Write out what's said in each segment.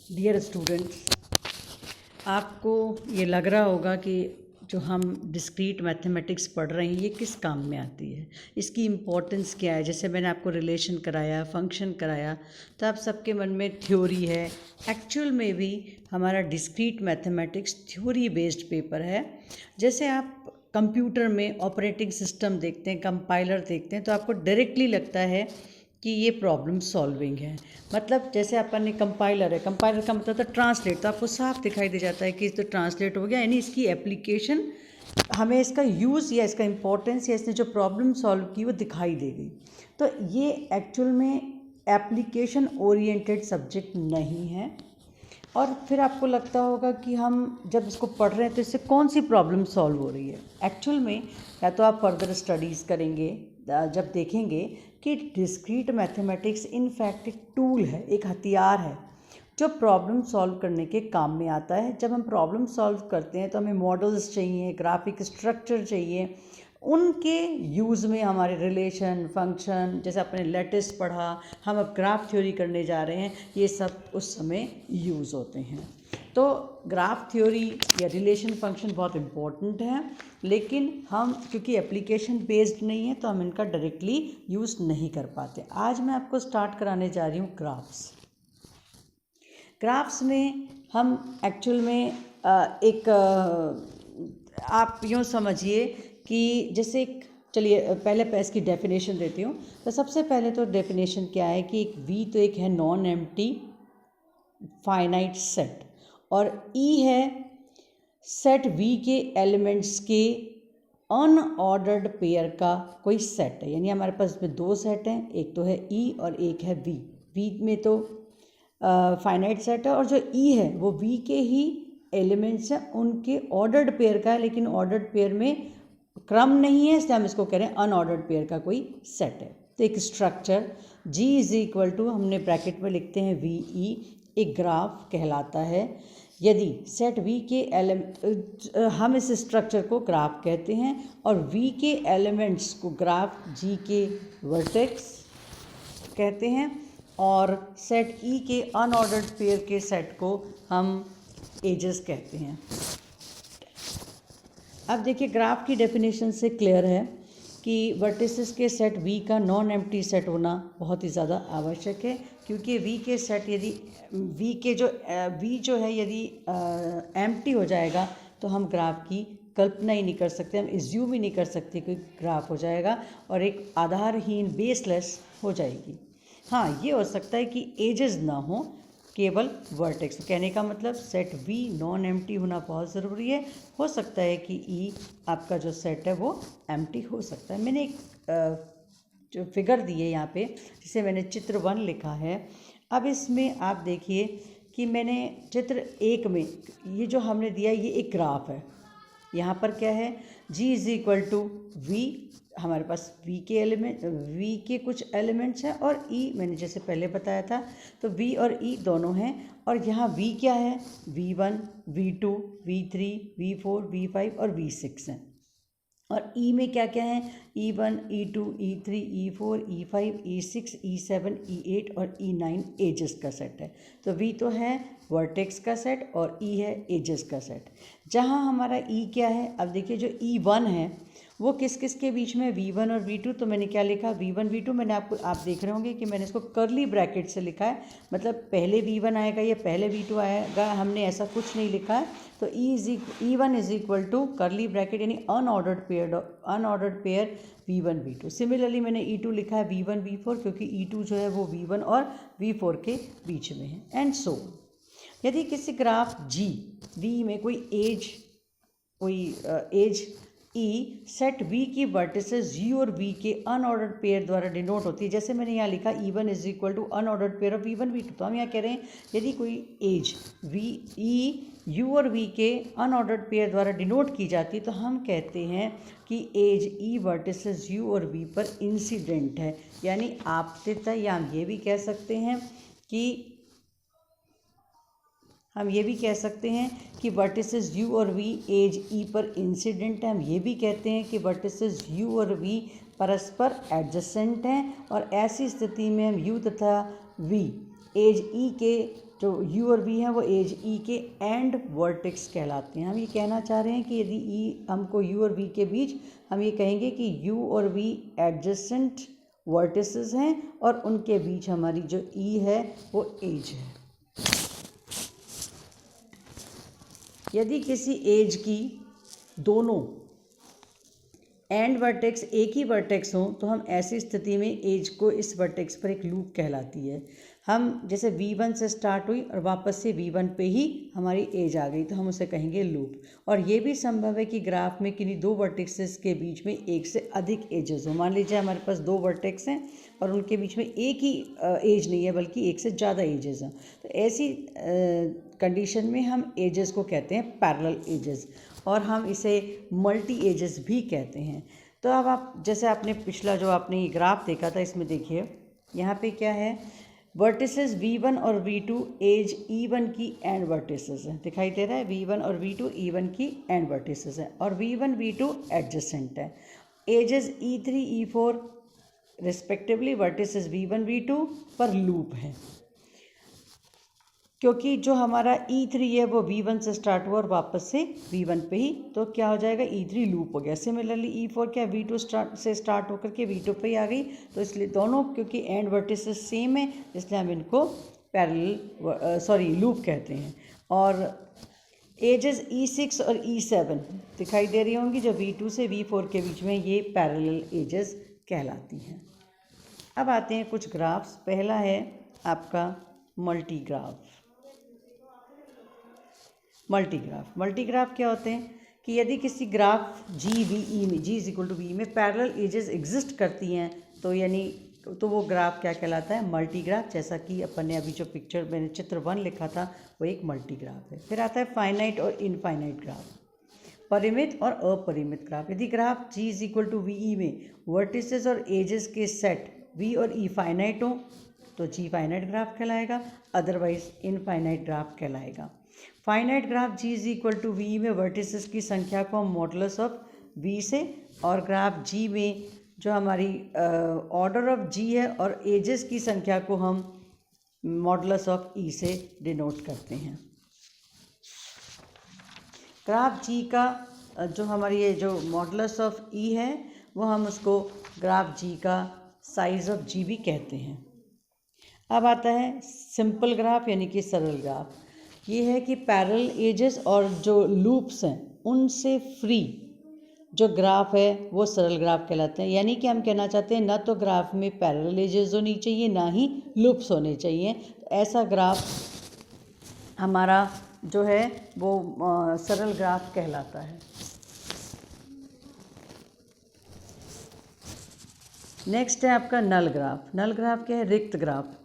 Dear students, आपको ये लग रहा होगा कि जो हम डिस्क्रीट मैथमेटिक्स पढ़ रहे हैं ये किस काम में आती है, इसकी इम्पोर्टेंस क्या है। जैसे मैंने आपको रिलेशन कराया, फंक्शन कराया, तो आप सबके मन में थ्योरी है। एक्चुअल में भी हमारा discrete mathematics theory based paper है। जैसे आप कंप्यूटर में ऑपरेटिंग सिस्टम देखते हैं, कंपाइलर देखते हैं, तो आपको डायरेक्टली लगता है कि ये प्रॉब्लम सॉल्विंग है। मतलब जैसे अपन ने कंपाइलर है, कंपाइलर का मतलब था ट्रांसलेट, तो आपको साफ दिखाई दे जाता है कि तो ट्रांसलेट हो गया, यानी इसकी एप्लीकेशन हमें इसका यूज़ या इसका इम्पोर्टेंस या इसने जो प्रॉब्लम सॉल्व की वो दिखाई दे गई। तो ये एक्चुअल में एप्लीकेशन ओरिएंटेड सब्जेक्ट नहीं है। और फिर आपको लगता होगा कि हम जब इसको पढ़ रहे हैं तो इससे कौन सी प्रॉब्लम सॉल्व हो रही है। एक्चुअल में या तो आप फर्दर स्टडीज़ करेंगे, जब देखेंगे कि डिस्क्रीट मैथमेटिक्स इन फैक्ट एक टूल है, एक हथियार है जो प्रॉब्लम सॉल्व करने के काम में आता है। जब हम प्रॉब्लम सॉल्व करते हैं तो हमें मॉडल्स चाहिए, ग्राफिक स्ट्रक्चर चाहिए, उनके यूज़ में हमारे रिलेशन, फंक्शन, जैसे आपने लेटेस्ट पढ़ा, हम अब ग्राफ थ्योरी करने जा रहे हैं, ये सब उस समय यूज़ होते हैं। तो ग्राफ थ्योरी या रिलेशन फंक्शन बहुत इम्पोर्टेंट है, लेकिन हम क्योंकि एप्लीकेशन बेस्ड नहीं है तो हम इनका डायरेक्टली यूज़ नहीं कर पाते। आज मैं आपको स्टार्ट कराने जा रही हूँ ग्राफ्स। ग्राफ्स में हम एक्चुअल में आप यूँ समझिए कि जैसे चलिए पहले इसकी डेफिनेशन देती हूँ। तो सबसे पहले तो डेफिनेशन क्या है कि एक वी तो एक है नॉन एम्प्टी फाइनाइट सेट, और ई है सेट वी के एलिमेंट्स के अनऑर्डर्ड पेयर का कोई सेट है। यानी हमारे पास इसमें दो सेट हैं, एक तो है ई और एक है वी। वी में तो फाइनाइट सेट है, और जो ई है वो वी के ही एलिमेंट्स हैं, उनके ऑर्डर्ड पेयर का है, लेकिन ऑर्डर्ड पेयर में क्रम नहीं है, इसलिए हम इसको कह रहे हैं अनऑर्डर्ड पेयर का कोई सेट है। तो एक structure G is equal to, हमने ब्रैकेट में लिखते हैं वी ई, एक ग्राफ कहलाता है। यदि सेट V के हम इस स्ट्रक्चर को ग्राफ कहते हैं, और V के एलिमेंट्स को ग्राफ G के वर्टेक्स कहते हैं, और सेट E के अनऑर्डर्ड पेयर के सेट को हम एजेस कहते हैं। अब देखिए ग्राफ की डेफिनेशन से क्लियर है कि वर्टिसेस के सेट V का नॉन एम्प्टी सेट होना बहुत ही ज़्यादा आवश्यक है, क्योंकि V के सेट यदि V जो है यदि एम्प्टी हो जाएगा तो हम ग्राफ की कल्पना ही नहीं कर सकते, हम इज्यूम ही नहीं कर सकते कि ग्राफ हो जाएगा और एक आधारहीन बेसलेस हो जाएगी। हाँ, ये हो सकता है कि एजेस ना हो, केवल वर्टेक्स। कहने का मतलब सेट V नॉन एम्प्टी होना बहुत ज़रूरी है। हो सकता है कि E आपका जो सेट है वो एम्प्टी हो सकता है। मैंने एक जो फिगर दी है यहाँ पे, जिसे मैंने चित्र 1 लिखा है। अब इसमें आप देखिए कि मैंने चित्र 1 में ये जो हमने दिया ये एक ग्राफ है। यहाँ पर क्या है, G is equal to V, हमारे पास V के कुछ एलिमेंट्स हैं, और E मैंने जैसे पहले बताया था, तो V और E दोनों हैं। और यहाँ V क्या है, V1, V2, V3, V4, V5 और V6 हैं। और E में क्या क्या है, E1, E2, E3, E4, E5, E6, E7, E8 और E9 एजेस का सेट है। तो V तो है वर्टेक्स का सेट और E है एजेस का सेट। जहाँ हमारा E क्या है, अब देखिए जो E1 है वो किस किस के बीच में, V1 और V2। तो मैंने क्या लिखा, V1 V2, मैंने आप देख रहे होंगे कि मैंने इसको कर्ली ब्रैकेट से लिखा है, मतलब पहले V1 आएगा या पहले V2 आएगा, हमने ऐसा कुछ नहीं लिखा है। तो E1 is equal to curly bracket यानी unordered pair V1 V2। Similarly मैंने E2 लिखा है V1 V4, क्योंकि E2 जो है वो V1 और V4 के बीच में है, एंड सो। यदि किसी ग्राफ G V में कोई एज E सेट V की वर्टिसेस G और V के अनऑर्डर्ड पेयर द्वारा डिनोट होती है। जैसे मैंने यहाँ लिखा E1 is equal to unordered pair of V1 V2। तो हम यहाँ कह रहे हैं यदि कोई एज E U और V के अनऑर्डर्ड पेयर द्वारा डिनोट की जाती है, तो हम कहते हैं कि एज E वर्टिसेस U और V पर इंसिडेंट है, यानी आपतित है। या हम ये भी कह सकते हैं कि वर्टिसेस U और V एज E पर इंसिडेंट है। हम ये भी कहते हैं कि वर्टिसेस U और V परस्पर एडजेसेंट हैं, और ऐसी स्थिति में हम U तथा V एज E के जो u और v हैं वो एज e के एंड वर्टेक्स कहलाते हैं। हम ये कहना चाह रहे हैं कि यदि e हमको u और v के बीच, हम ये कहेंगे कि u और v एडजेसेंट वर्टिसेस हैं और उनके बीच हमारी जो e है वो एज है। यदि किसी एज की दोनों एंड वर्टेक्स एक ही वर्टेक्स हों तो हम ऐसी स्थिति में एज को इस वर्टेक्स पर एक लूप कहलाती है। हम जैसे v1 से स्टार्ट हुई और वापस से v1 पे ही हमारी एज आ गई तो हम उसे कहेंगे लूप। और ये भी संभव है कि ग्राफ में किन्हीं दो वर्टेक्सेस के बीच में एक से अधिक एजेस हो। मान लीजिए हमारे पास दो वर्टेक्स हैं और उनके बीच में एक ही एज नहीं है बल्कि एक से ज़्यादा एजेस हैं, तो ऐसी कंडीशन में हम एजेस को कहते हैं पैरेलल एजेस, और हम इसे मल्टी एजेस भी कहते हैं। तो अब आप जैसे आपने पिछला जो आपने ये ग्राफ देखा था, इसमें देखिए यहाँ पे क्या है, वर्टिसेस v1 और v2 एज e1 की एंड वर्टिसेस है, दिखाई दे रहा है v1 और v2 e1 की एंड वर्टिसेस है, और v1 v2 एडजेसेंट है। Edges e3 e4 respectively vertices v1 v2 पर लूप है, क्योंकि जो हमारा e3 है वो v1 से स्टार्ट हुआ और वापस से v1 पे ही, तो क्या हो जाएगा e3 लूप हो गया। सिमिलरली e4 क्या v2 से स्टार्ट होकर के v2 पे ही आ गई, तो इसलिए दोनों क्योंकि एंड वर्टिसेस सेम है इसलिए हम इनको पैरेलल लूप कहते हैं। और एजेस e6 और e7 दिखाई दे रही होंगी, जो v2 से v4 के बीच में ये पैरेलल एजेस कहलाती हैं। अब आते हैं कुछ ग्राफ्स। पहला है आपका मल्टी ग्राफ। मल्टी ग्राफ क्या होते हैं कि यदि किसी ग्राफ GVE में G इक्वल टू V में पैरेलल एजेस एग्जिस्ट करती हैं तो वो ग्राफ क्या कहलाता है, मल्टी ग्राफ। जैसा कि अपन ने अभी जो पिक्चर मैंने चित्र 1 लिखा था वो एक मल्टी ग्राफ है। फिर आता है फाइनाइट और इनफाइनाइट ग्राफ, परिमित और अपरिमित ग्राफ। यदि graph G equal to VE में वर्टिसेस और एजेस के सेट V और E फाइनाइट हो तो G फाइनाइट ग्राफ कहलाएगा, अदरवाइज इनफाइनाइट ग्राफ कहलाएगा। Finite graph G equal to V में वर्टिसेस की संख्या को हम मॉडुलस ऑफ V से, और ग्राफ G में जो हमारी ऑर्डर ऑफ G है और एजेस की संख्या को हम मॉडुलस ऑफ E से डिनोट करते हैं। ग्राफ G का जो हमारी ये जो मॉडुलस ऑफ E है वो हम उसको ग्राफ G का साइज ऑफ G भी कहते हैं। अब आता है सिंपल ग्राफ यानी कि सरल ग्राफ। ये है कि पैरेलल एजेस और जो लूप्स हैं उनसे फ्री जो ग्राफ है वो सरल ग्राफ कहलाते हैं। यानी कि हम कहना चाहते हैं ना तो ग्राफ में पैरेलल एजेस होनी चाहिए ना ही लूप्स होने चाहिए, तो ऐसा ग्राफ हमारा जो है वो सरल ग्राफ कहलाता है। नेक्स्ट है आपका नल ग्राफ। नल ग्राफ क्या है, रिक्त ग्राफ।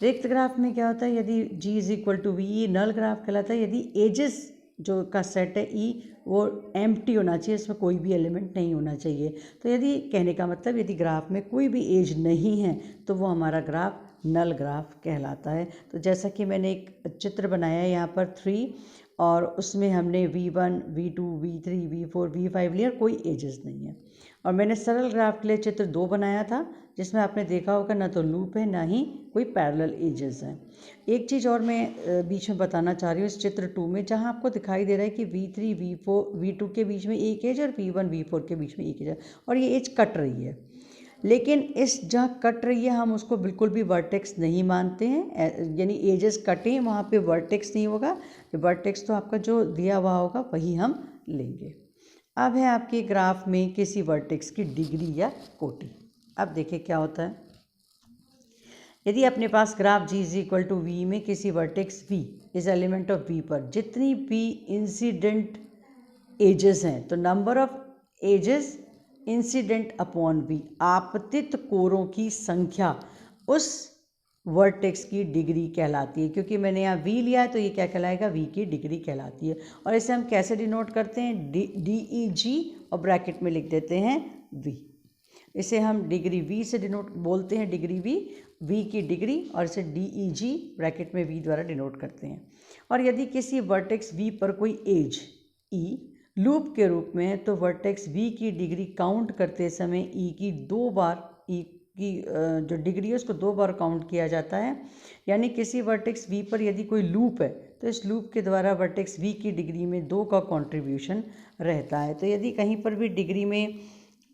रिक्त ग्राफ में क्या होता है, यदि G equal to V null graph कहलाता है यदि एजेस जो का सेट है E वो एम्प्टी होना चाहिए, इसमें कोई भी एलिमेंट नहीं होना चाहिए। तो यदि कहने का मतलब यदि ग्राफ में कोई भी एज नहीं है तो वो हमारा ग्राफ नल ग्राफ कहलाता है। तो जैसा कि मैंने एक चित्र बनाया है यहाँ पर 3, और उसमें हमने V1 V2 V3 V4 V5 लिया, कोई एजेस नहीं है। और मैंने सरल ग्राफ के लिए चित्र 2 बनाया था जिसमें आपने देखा होगा ना तो लूप है ना ही कोई पैरेलल एजेस हैं। एक चीज़ और मैं बीच में बताना चाह रही हूँ इस चित्र 2 में, जहाँ आपको दिखाई दे रहा है कि V3 V4 V2 के बीच में एक एज और V1 V4 के बीच में एक एज है और ये एज कट रही है, लेकिन इस जहाँ कट रही है हम उसको बिल्कुल भी वर्टेक्स नहीं मानते हैं। यानी एजेस कटें वहाँ पे वर्टेक्स नहीं होगा, वर्टेक्स तो आपका जो दिया हुआ होगा वही हम लेंगे। अब है आपके ग्राफ में किसी वर्टेक्स की डिग्री या कोटि। अब देखिए क्या होता है, यदि अपने पास graph G equal to V में किसी वर्टेक्स V इस एलिमेंट ऑफ V पर जितनी भी इंसिडेंट एजेस हैं तो number of edges incident upon V, आपतित कोरों की संख्या उस वर्टेक्स की डिग्री कहलाती है। क्योंकि मैंने यहाँ V लिया है तो ये क्या कहलाएगा, V की डिग्री कहलाती है। और इसे हम कैसे डिनोट करते हैं, DEG और ब्रैकेट में लिख देते हैं V। इसे हम डिग्री V से डिनोट बोलते हैं, डिग्री V की डिग्री, और इसे DEG ब्रैकेट में V द्वारा डिनोट करते हैं। और यदि किसी वर्टेक्स V पर कोई एज E लूप के रूप में है तो वर्टेक्स V की डिग्री काउंट करते समय E की 2 बार E की जो डिग्री है उसको 2 बार काउंट किया जाता है। यानी किसी वर्टेक्स वी पर यदि कोई लूप है तो इस लूप के द्वारा वर्टेक्स वी की डिग्री में 2 का कंट्रीब्यूशन रहता है। तो यदि कहीं पर भी डिग्री में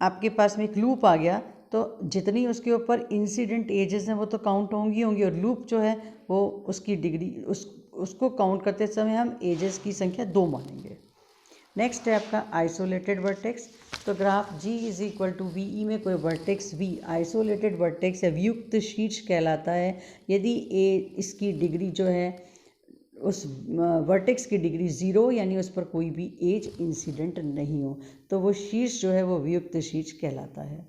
आपके पास में एक लूप आ गया तो जितनी उसके ऊपर इंसिडेंट एजेस हैं वो तो काउंट होंगी और लूप जो है वो उसकी डिग्री उसको काउंट करते समय हम एजेस की संख्या 2 मानेंगे। नेक्स्ट है आपका आइसोलेटेड वर्टेक्स। तो graph G is equal to V में कोई वर्टेक्स V आइसोलेटेड वर्टेक्स या वियुक्त शीर्ष कहलाता है यदि इसकी डिग्री जो है उस वर्टेक्स की डिग्री 0 यानी उस पर कोई भी एज इंसिडेंट नहीं हो तो वो शीर्ष जो है वो वियुक्त शीर्ष कहलाता है।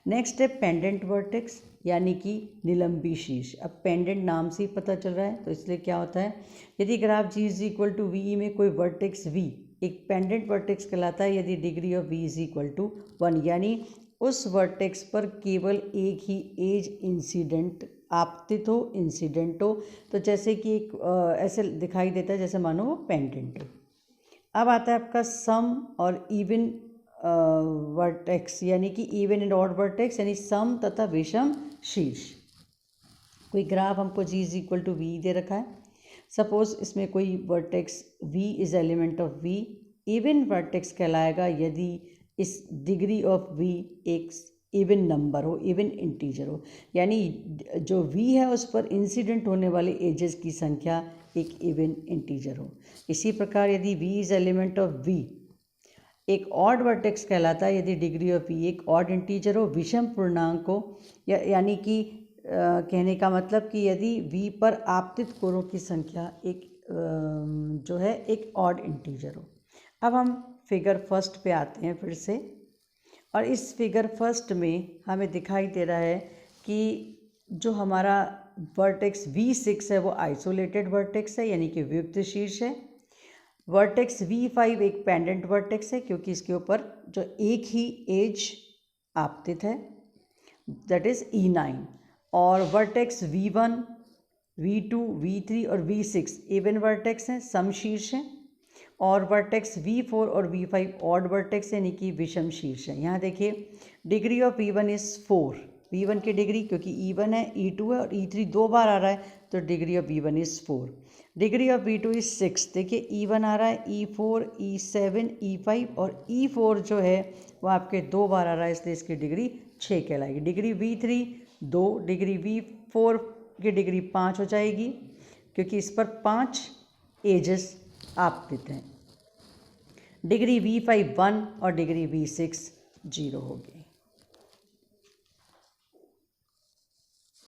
नेक्स्ट है पेंडेंट वर्टेक्स यानी कि निलंबी शीर्ष। अब पेंडेंट नाम से ही पता चल रहा है तो इसलिए क्या होता है, यदि graph G is equal to V में कोई वर्टेक्स V एक पेंडेंट वर्टेक्स कहलाता है यदि degree of V is equal to 1 यानी उस वर्टेक्स पर केवल एक ही एज इंसिडेंट आपतित हो इंसिडेंट हो। तो जैसे कि एक ऐसे दिखाई देता है जैसे मानो वो पेंडेंट हो। अब आता है आपका सम और इवन वर्टेक्स यानी कि इवन एंड ऑड वर्टेक्स यानी सम तथा विषम शीर्ष। कोई ग्राफ हमको G is equal to V दे रखा है। सपोज इसमें कोई vertex V is element of V even vertex कहलाएगा यदि इस डिग्री ऑफ V एक इवन नंबर हो इवन इंटीजर हो यानी जो V है उस पर इंसिडेंट होने वाले एजेस की संख्या एक इवन इंटीजर हो। इसी प्रकार यदि V is element of V एक ऑड वर्टेक्स कहलाता है यदि डिग्री ऑफ V एक ऑड इंटीजर हो विषम पूर्णांक हो यानी कि कहने का मतलब कि यदि V पर आपतित कोरों की संख्या एक जो है एक ऑड इंटीजर हो। अब हम फिगर फर्स्ट पे आते हैं फिर से और इस फिगर फर्स्ट में हमें दिखाई दे रहा है कि जो हमारा वर्टेक्स V6 है वो आइसोलेटेड वर्टेक्स है यानी कि वियुक्त शीर्ष है। वर्टेक्स V5 एक पेंडेंट वर्टेक्स है क्योंकि इसके ऊपर जो एक ही एज आपतित है दैट इज E9 और वर्टेक्स V1, V2, V3 और V6 इवन वर्टेक्स हैं सम शीर्ष हैं और वर्टेक्स V4 और V5 ऑड वर्टेक्स यानी कि विषम शीर्ष है। यहाँ देखिए degree of E1 is 4 V1 की डिग्री क्योंकि E1 है E2 है और E3 2 बार आ रहा है तो degree of E1 is 4। Degree of V2 is 6 देखिए E1 आ रहा है E4 E7 E5 और E4 जो है वो आपके 2 बार आ रहा है इसलिए इसकी डिग्री 6 कहलाएगी। डिग्री V3 2 डिग्री V4 की डिग्री 5 हो जाएगी क्योंकि इस पर 5 एजेस आपतित हैं। डिग्री V5 1 और डिग्री V6 0 होगी।